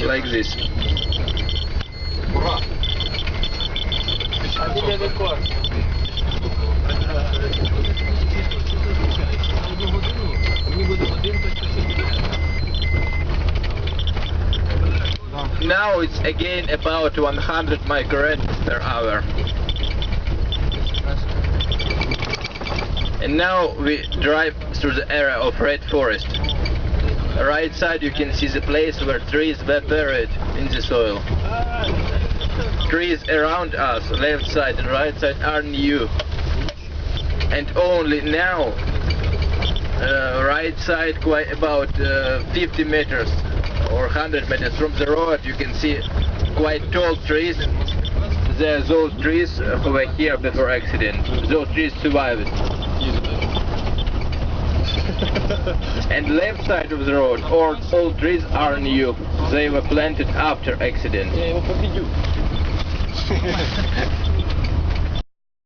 like this. Now it's again about 100 microrentals per hour. And now we drive through the area of red forest. Right side you can see the place where trees were buried in the soil. Trees around us, left side and right side, are new. And only now, right side quite about 50 meters or 100 meters from the road, you can see quite tall trees. There are those trees who were here before accident. Those trees survived. And left side of the road, all trees are new. They were planted after accident.